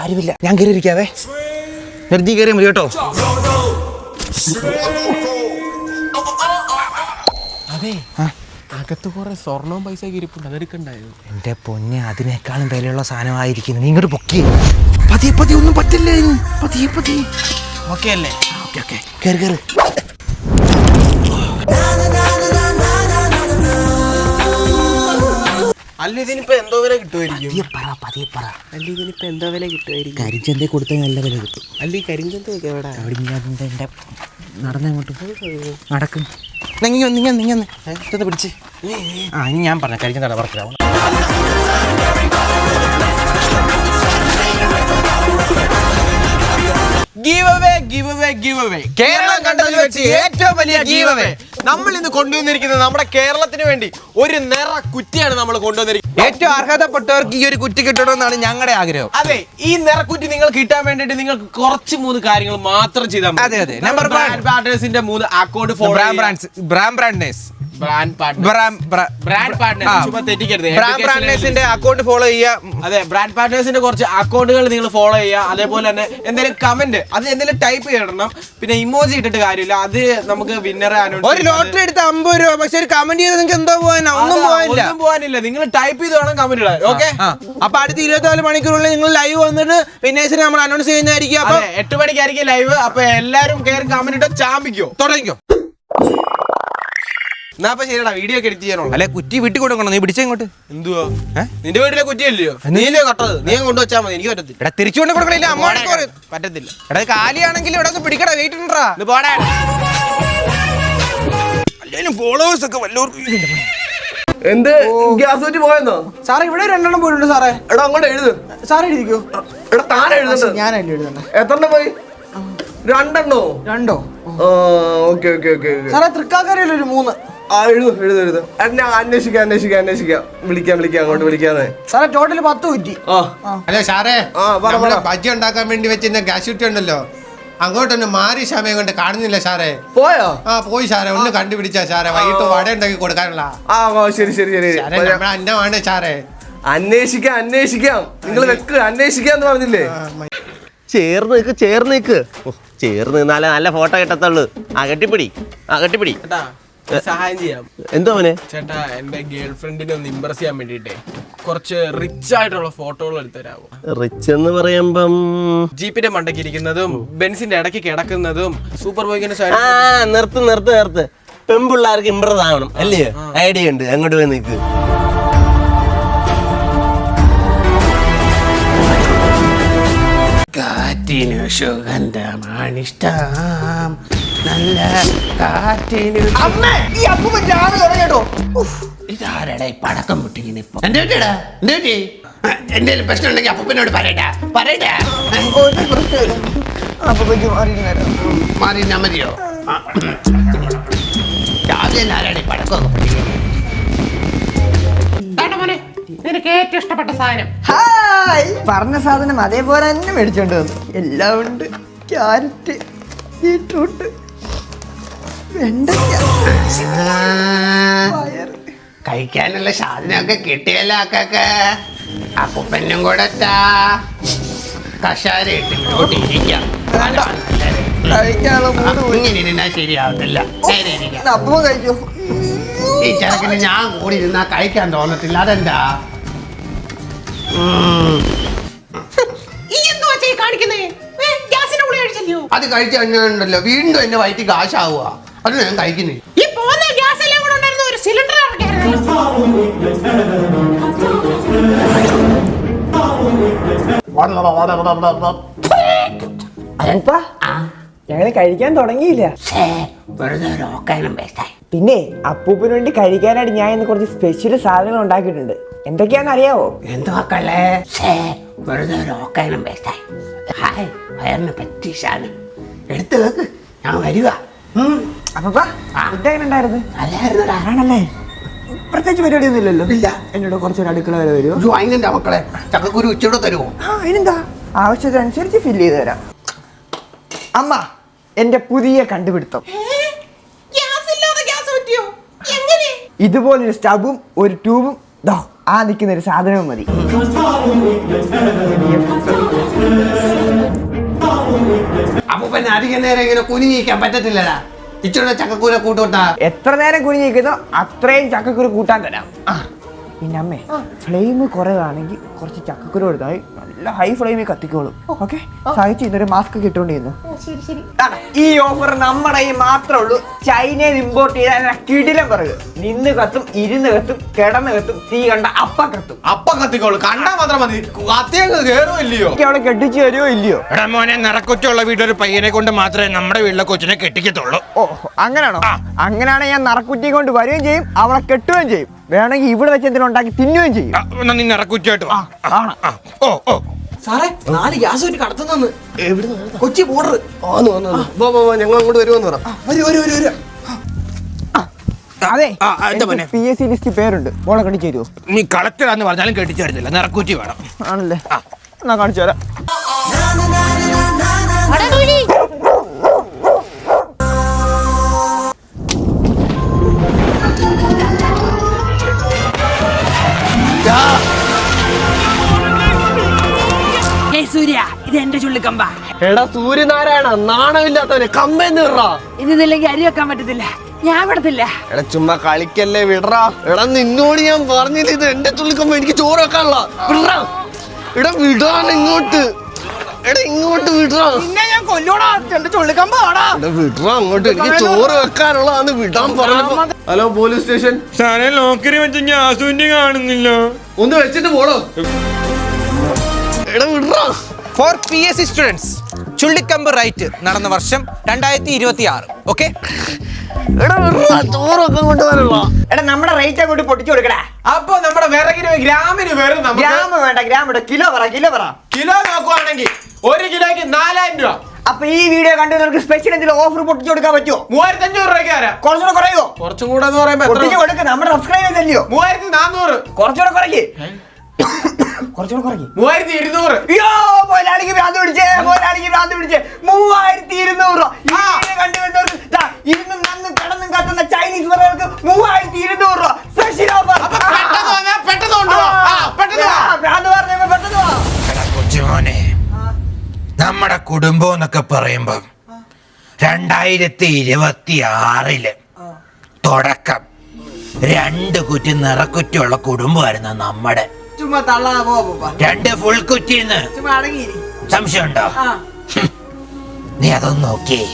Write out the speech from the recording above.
ആരുമില്ല ഞാൻ കയറിയിരിക്കാവേ. നിർത്തി കയറിയാൽ മതി കേട്ടോ. അതെ, അകത്ത് കുറെ സ്വർണവും പൈസ ഇരിപ്പുണ്ട്, അതെടുക്കണ്ടായോ? എന്റെ പൊന്നെ, അതിനേക്കാളും വിലയുള്ള സാധനമായിരിക്കുന്നു. നീ ഇങ്ങോട്ട് പൊക്കി. പതിയെ ഒന്നും പറ്റില്ല. പതിയെ ഓക്കെ അല്ലേ? ഓക്കെ കേറി. അല്ല, ഇതിനിപ്പോ എന്തോ വില കിട്ടുമായിരിക്കും? പതിയെ പറ. അല്ല, ഇതിനിപ്പോ എന്തോ വില കിട്ടുമായിരിക്കും? കരിഞ്ചന്ത കൊടുത്താൽ നല്ല വില കിട്ടും. അല്ല, ഈ കരിഞ്ചന്തൊക്കെ എവിടെ? എന്റെ നടന്നങ്ങോട്ട് നടക്കും. നീങ്ങി പിടിച്ച്. ഇനി ഞാൻ പറഞ്ഞ കരിഞ്ചന്ത പറക്കില്ല. കേരളം കണ്ടതിൽ വെച്ച് ഏറ്റവും വലിയ ഗീവ് അവേ. നമ്മൾ ഇന്ന് കൊണ്ടുവന്നിരിക്കുന്നത് നമ്മുടെ കേരളത്തിന് വേണ്ടി ഒരു നിറ കുറ്റിയാണ് നമ്മൾ കൊണ്ടുവന്നിരിക്കുന്നത്. ഏറ്റവും അർഹതപ്പെട്ടവർക്ക് ഈ ഒരു കുറ്റി കിട്ടണമെന്നാണ് ഞങ്ങളുടെ ആഗ്രഹം. അതെ, ഈ നിറക്കുറ്റി നിങ്ങൾ കിട്ടാൻ വേണ്ടിട്ട് നിങ്ങൾക്ക് കുറച്ച് 3 കാര്യങ്ങൾ മാത്രം ചെയ്താൽ മതി. അതെ. നമ്പർ ബ്രാൻഡ് പാർട്ട്നേഴ്സിന്റെ 3 അക്കൗണ്ട് ഫോളോ അക്കൗണ്ട് ഫോളോ ചെയ്യുക. അതെ, ബ്രാൻഡ് പാർട്ട്നേഴ്സിന്റെ കുറച്ച് അക്കൗണ്ടുകൾ നിങ്ങൾ ഫോളോ ചെയ്യുക. അതേപോലെ തന്നെ എന്തെങ്കിലും കമന്റ് അത് എന്തെങ്കിലും ടൈപ്പ് ചെയ്യണം. പിന്നെ ഇമോജി ഇട്ടിട്ട് കാര്യമില്ല, അത് നമുക്ക് വിന്നറെ ഒരു ലോട്ടറി എടുത്ത് 50 രൂപ. പക്ഷെ ഒരു കമന്റ് ചെയ്ത് നിങ്ങൾക്ക് എന്തോ പോകാനാ? ഒന്നും പോകാനില്ല. നിങ്ങൾ ടൈപ്പ് ചെയ്ത് വേണം കമന്റ് ഇടാൻ. ഓക്കെ, അപ്പൊ അടുത്ത 24 മണിക്കൂറുള്ളിൽ നിങ്ങൾ ലൈവ് വന്നിട്ട് വിന്നേഴ്സിനെ നമ്മൾ അനൗൺസ് ചെയ്യുന്നതായിരിക്കും. അപ്പൊ 8 മണിക്കായിരിക്കും ലൈവ്. അപ്പൊ എല്ലാരും കയറി കമന്റ് ഇട്ടോ, ചാമ്പിക്കോ, തുടങ്ങിക്കോ. എന്നാ അപ്പൊ ശരിടാ, വീഡിയോ ഒക്കെ എഡിറ്റ് ചെയ്യാനുള്ള. അല്ലെ കുറ്റി വീട്ടിൽ കൊടുക്കണം. നീ പിടിച്ചെങ്ങോട്ട്. എന്തുവാ നിന്റെ വീട്ടിലെ കുറ്റിയല്ലയോ? നീലേ കട്ടത്, നീ കൊണ്ടുവച്ചാൽ മതി. എനിക്ക് പറ്റത്തില്ല. എടാ തിരിച്ചുകൊണ്ട് കൊടുക്കണില്ല. അമ്മ പറ്റത്തില്ല. എടാ കാലിയാണെങ്കിൽ ഇവിടെ ഒന്ന് പിടിക്കടാ. വെയിറ്റ് ഉണ്ടാ പോടാ. ഫോളോവേഴ്സ് ഒക്കെ വല്ലവർക്കും എന്ത് ഗ്യാസ് കുറ്റി പോയെന്നോ? സാറേ, ഇവിടെ 2 എണ്ണം പോയിട്ടുണ്ട് സാറേ. എടാ അങ്ങോട്ട് എഴുത്. സാറേ എഴുതിക്കോ. എടാ താൻ എഴുതണ്ട. ഞാനല്ലേ എഴുതണ്ട. എത്രണ്ണം പോയി? 2 എണ്ണോ? 2. ഓക്കെ. സാറേ, തൃക്കാക്കരയിൽ ഒരു 3. എഴുത്. ഞാൻ അന്വേഷിക്കാം. വിളിക്കാം അങ്ങോട്ട് വിളിക്കാതെ. സാറേ, ടോട്ടൽ 10 കുറ്റി. അല്ല സാറേ, ബജ്ജി ഉണ്ടാക്കാൻ വേണ്ടി വെച്ചിരുന്ന ഗ്യാസ് കുറ്റി ഉണ്ടല്ലോ, അങ്ങോട്ടൊന്ന് മാറി സമയം കൊണ്ട് കാണുന്നില്ല സാറേ. പോയോ? പോയി സാറേ, ഒന്ന് കണ്ടുപിടിച്ചാ സാറേ. വൈകിട്ട് വട ഉണ്ടാക്കി കൊടുക്കാനുള്ള. ശരി. അന്നമാണ് സാറേ. അന്വേഷിക്കാം. നിങ്ങൾ വെക്ക്. അന്വേഷിക്കാന്ന് പറഞ്ഞില്ലേ? ചേർന്ന് നിക്ക്. ചേർന്ന് നിന്നാലേ നല്ല ഫോട്ടോ കിട്ടത്തുള്ളൂ. കെട്ടിപ്പിടി. സഹായം ചെയ്യാം. എന്തോ മോനെ? ചേട്ടാ, എന്റെ ഗേൾ ഫ്രണ്ടിനെ ഒന്ന് ഇംപ്രസ് ചെയ്യാൻ വേണ്ടിട്ടേ കുറച്ച് റിച്ച് ആയിട്ടുള്ള ഫോട്ടോകൾ എടുത്തു തരാമോ? റിച്ച് എന്ന് പറയുമ്പം ജീപ്പിന്റെ മണ്ടയ്ക്ക് ഇരിക്കുന്നതും ബെൻസിന്റെ ഇടയ്ക്ക് കിടക്കുന്നതും സൂപ്പർ ബൈക്കിന്റെ നിർത്ത്. പെൺപിള്ളേർക്ക് ഇംപ്രസ് ആവണം അല്ലേ? ഐഡിയ ഉണ്ട്. അങ്ങോട്ട് പോയി നിൽക്ക്. കാറ്റിനു സുഗന്ധമാണിഷ്ടം, നല്ല കാറ്റിനു. ഇതാരടാ ഈ പടക്കം പൊട്ടിങ്ങനെ? ഇപ്പൊ എന്തെങ്കിലും പ്രശ്നം ഉണ്ടെങ്കിൽ അപ്പൂപ്പനോട് പറയട്ടാ. മാറിയിരുന്നാ മതിയോ? രാവിലെ ആരാണ് ഈ പടക്കമൊക്കെ പൊട്ടിക്കുന്നത്? നിനക്ക് ഏറ്റവും ഇഷ്ടപ്പെട്ട സാധനം? ഹായ്, പറഞ്ഞ സാധനം അതേപോലെ തന്നെ മേടിച്ചോണ്ട് വന്നു. എല്ലാം ഉണ്ട്. ക്യാരറ്റ്, ബീട്രൂട്ട്, വെണ്ടയ്ക്ക, കഴിക്കാനുള്ള സാധനമൊക്കെ കിട്ടിയല്ലോ. അപ്പൂപ്പനും കൂടെ കഷാര ഇട്ടിരിക്കാം. ഇങ്ങനെ ഇരുന്നാ ശരിയാവത്തില്ല. അപ്പ കഴിക്കോ? ഈ ചെറുക്കിന് ഞാൻ കൂടി ഇരുന്നാ കഴിക്കാൻ തോന്നത്തില്ല. അതെന്താ അത് കഴിച്ചു കഴിഞ്ഞാലുണ്ടല്ലോ വീണ്ടും എന്റെ വയറ്റിൽ കാശാവുക. അത് ഞാൻ കഴിക്കുന്നേ. ഞങ്ങള് കഴിക്കാൻ തുടങ്ങിയില്ല. പിന്നെ അപ്പൂപ്പിന് വേണ്ടി കഴിക്കാനായിട്ട് ഞാൻ ഇന്ന് കുറച്ച് സ്പെഷ്യൽ സാധനങ്ങൾ ഉണ്ടാക്കിയിട്ടുണ്ട്. എന്തൊക്കെയാന്ന് അറിയാവോ? എന്തുവാക്കളെ? വെറുതെ ലോക്കാനും വേസ്റ്റായി. ഹായ്, വയറിന് പറ്റിയ സാധനം എടുത്തു വെക്ക്, ഞാൻ വരിക. അപ്പൂപ്പ ഫുഡ് എങ്ങനെ ഉണ്ടായിരുന്നു? നല്ലായിരുന്നടാ. ആണല്ലേ? പ്രത്യേകിച്ച് പരിപാടിയൊന്നും ഇല്ലല്ലോ. ഇല്ല. എന്നോട് കുറച്ചൊരു അടുക്കള വരെ വരുമോ? അതിനെന്താ മക്കളെ, ചക്കക്കുരു ഉച്ചയോടെ തരുമോ? അതിനെന്താ, ആവശ്യത്തിനനുസരിച്ച് ഫില്ല് ചെയ്ത് തരാം. അമ്മ, എന്റെ പുതിയ കണ്ടുപിടുത്തം. ഇതുപോലൊരു സ്റ്റവും ഒരു ട്യൂബും ആ നിൽക്കുന്ന ഒരു സാധനവും മതി. അപ്പൊ പിന്നെ അധികം നേരം ഇങ്ങനെ കുനിഞ്ഞിരിക്കാൻ പറ്റത്തില്ലടാ. ഇച്ചിരി ചക്കക്കൂര കൂട്ടോട്ടാ. എത്ര നേരം കുനിഞ്ഞിരിക്കുന്നോ അത്രയും ചക്കക്കുരു കൂട്ടാൻ തരാം. പിന്നെ അമ്മേ, ഫ്ലെയിം കുറവാണെങ്കിൽ കുറച്ച് ചക്കക്കുരു കൊടുത്താൽ നല്ല ഹൈ ഫ്ലെയിമിൽ കത്തിക്കോളും. ഓക്കെ, സഹിച്ച് ഇന്നൊരു മാസ്ക് കിട്ടുകൊണ്ടിരുന്നു. ഈ ഓഫർ നമ്മുടെ ഈ മാത്രമേ ഉള്ളൂ. ചൈനയിൽ ഇമ്പോർട്ട് ചെയ്ത കിടിലം പറയൂ. നിന്ന് കത്തും, ഇരുന്ന് കത്തും, കിടന്ന് കത്തും, തീ കണ്ട അപ്പം കത്തും. അപ്പം കത്തിക്കോളൂ, കണ്ടാ മാത്രം മതി. കത്തിയങ്ങ് കേറുമോ ഇല്ലയോ? അവിടെ കെട്ടിച്ച് വരുമോ ഇല്ലയോ? എടാ മോനെ, നിറക്കൊച്ചുള്ള വീട്ടിലൊരു പയ്യനെ കൊണ്ട് മാത്രമേ നമ്മുടെ വീട്ടിലെ കൊച്ചിനെ കെട്ടിക്കത്തുള്ളൂ. ഓ, അങ്ങനെയാണോ? അങ്ങനെയാണെങ്കിൽ ഞാൻ നറക്കുറ്റി കൊണ്ട് വരികയും ചെയ്യും, അവളെ കെട്ടുകയും ചെയ്യും. വേണമെങ്കിൽ ഇവിടെ വെച്ച് എന്തെങ്കിലും ഉണ്ടാക്കി തിന്നുകയും ചെയ്യും. നീ നിറക്കുറ്റിയായിട്ട് സാറേ, 4 ഗ്യാസ് വേണ്ടി കടത്തുന്നു. കൊച്ചി ബോർഡർ. ഞങ്ങൾ അങ്ങോട്ട് വരുമെന്ന് പറ. അതെ, PSC ലിസ്റ്റ് പേരുണ്ട്. മോളെ കടിച്ചു തരുമോ? നീ കളക്ടറാന്ന് പറഞ്ഞാലും കെട്ടിച്ചു തരുന്നില്ല, നിറക്കുറ്റി വേണം. ആണല്ലേ, എന്നാ കാണിച്ചു തരാം. സൂര്യ, ഇത് എന്റെ ചുള്ളിക്കമ്പ. എടാ സൂര്യനാരായണ, നാണമില്ലാത്തവനെ കമ്പെന്ന് വിടറാ. ഇതില്ലെങ്കിൽ അരി വെക്കാൻ പറ്റത്തില്ല, ഞാൻ വിടത്തില്ല. എടാ ചുമ്മാ കളിക്കല്ലേ, വിടറാ. എടാ നിന്നോട് ഞാൻ പറഞ്ഞില്ല ഇത് എന്റെ ചുള്ളിക്കമ്പ, എനിക്ക് ചോറ് വെക്കാനുള്ള. വിടറാ, എടാ വിടാൻ ഇങ്ങോട്ട്. എടാ ഇങ്ങോട്ട് വിടറാ. ഞാൻ കൊല്ലോടാ, എന്റെ ചുള്ളിക്കമ്പാടാ. എടാ വിടറാ അങ്ങോട്ട്, എനിക്ക് ചോറ് വെക്കാനുള്ളതാണ്. വിടാൻ പറഞ്ഞപ്പോ. Hello police station. സാറേ, ലോക്കറി വെച്ച ഗ്യാസുവിന്റെ കാണുന്നില്ല. ഒന്ന് വെച്ചിട്ട് പോടോ. എടാ വിടറാ. ഫോർ PSC സ്റ്റുഡൻസ്, ചുള്ളിക്കമ്പ് റൈറ്റ് നടന്ന വർഷം 2026. ഓക്കെ, എടാ വിടറാ, ചോറൊക്കെ കൊണ്ടുവരാനുള്ള. എടാ നമ്മുടെ റേറ്റ് അങ്ങോട്ട് പൊട്ടിച്ചു കൊടുക്കടാ. അപ്പൊ നമ്മുടെ വിറകിന് ഗ്രാമിന് വരും. ഗ്രാം വേണ്ട, ഗ്രാം വേണ്ട, കിലോ പറ. കിലോ നോക്കുവാണെങ്കിൽ 1 കിലോയ്ക്ക് 4000 രൂപ. അപ്പൊ ഈ വീഡിയോ കണ്ട് നമുക്ക് സ്പെഷ്യൽ എന്തെങ്കിലും ഓഫർ പൊട്ടിച്ചു കൊടുക്കാൻ പറ്റുമോ? 3500 രൂപയ്ക്ക് തരാം. കുറച്ചുകൂടെ കുറയോ? കുറച്ചും കൂടെ എന്ന് പറയുമ്പോ പൊട്ടിച്ചു കൊടുക്ക, നമ്മുടെ സബ്സ്ക്രൈബ് ചെയ്തല്ലയോ? 3400. കുറച്ചുകൂടെ കുറയ്ക്ക്. കുറച്ചുകൂടെ കുറയ്ക്ക്. 3200. അയ്യോ, മുതലാളിക്ക് ഭ്രാന്ത് പിടിച്ചേ, 3200. കണ്ടുവരുന്നവർക്ക് ഇരുന്നും നന്നും കിടന്നും കത്തുന്ന ചൈനീസ് വിറകൾക്ക് 3200 രൂപ സ്പെഷ്യൽ ഓഫർ. പെട്ടെന്ന് കൊണ്ടുപോ. ഭ്രാന്ത് പറഞ്ഞപ്പോ പെട്ടെന്ന് വാ. കൊച്ചുമോനെ, നമ്മുടെ കുടുംബം എന്നൊക്കെ പറയുമ്പം 2026 തുടക്കം 2 കുറ്റി നിറക്കുറ്റിയുള്ള കുടുംബമായിരുന്നു നമ്മുടെ. ചുമ്മാ തള്ളാ പോ. 2 ഫുൾ കുറ്റിന്ന് ചുമ്മാ അടങ്ങിയിരി. സംശയമുണ്ടോ? നീ അതൊന്ന് നോക്കിയേ.